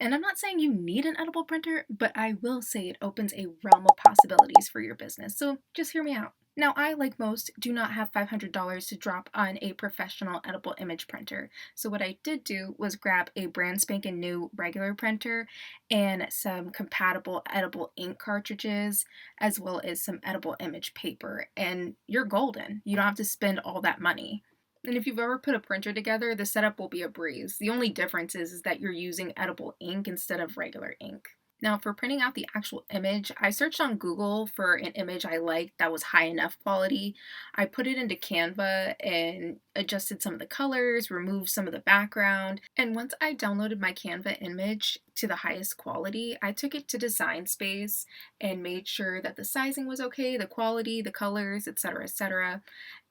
And I'm not saying you need an edible printer, but I will say it opens a realm of possibilities for your business. So just hear me out. Now, I, like most, do not have $500 to drop on a professional edible image printer. So, what I did do was grab a brand spanking new regular printer and some compatible edible ink cartridges, as well as some edible image paper. And you're golden. You don't have to spend all that money. And if you've ever put a printer together, the setup will be a breeze. The only difference is that you're using edible ink instead of regular ink. Now, for printing out the actual image, I searched on Google for an image I liked that was high enough quality. I put it into Canva and adjusted some of the colors, removed some of the background. And once I downloaded my Canva image to the highest quality, I took it to Design Space and made sure that the sizing was okay, the quality, the colors, etc., etc.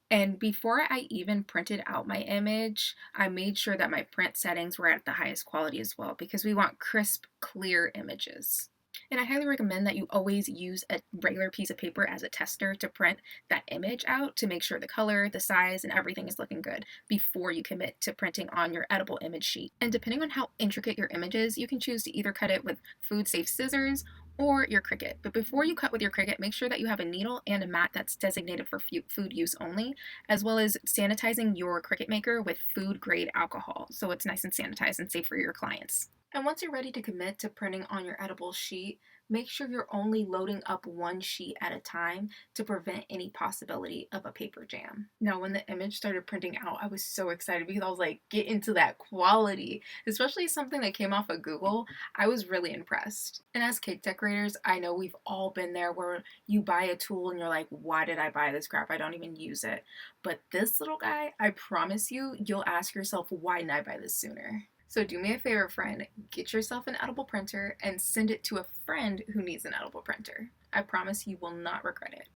And before I even printed out my image, I made sure that my print settings were at the highest quality as well because we want crisp, clear images. And I highly recommend that you always use a regular piece of paper as a tester to print that image out to make sure the color, the size, and everything is looking good before you commit to printing on your edible image sheet. And depending on how intricate your image is, you can choose to either cut it with food safe scissors or your Cricut. But before you cut with your Cricut, make sure that you have a needle and a mat that's designated for food use only, as well as sanitizing your Cricut maker with food grade alcohol so it's nice and sanitized and safe for your clients. And once you're ready to commit to printing on your edible sheet, make sure you're only loading up one sheet at a time to prevent any possibility of a paper jam. Now, when the image started printing out, I was so excited because I was like, get into that quality, especially something that came off of Google. I was really impressed. And as cake decorators, I know we've all been there where you buy a tool and you're like, why did I buy this crap? I don't even use it. But this little guy, I promise you, you'll ask yourself, why didn't I buy this sooner? So do me a favor, friend, get yourself an edible printer and send it to a friend who needs an edible printer. I promise you will not regret it.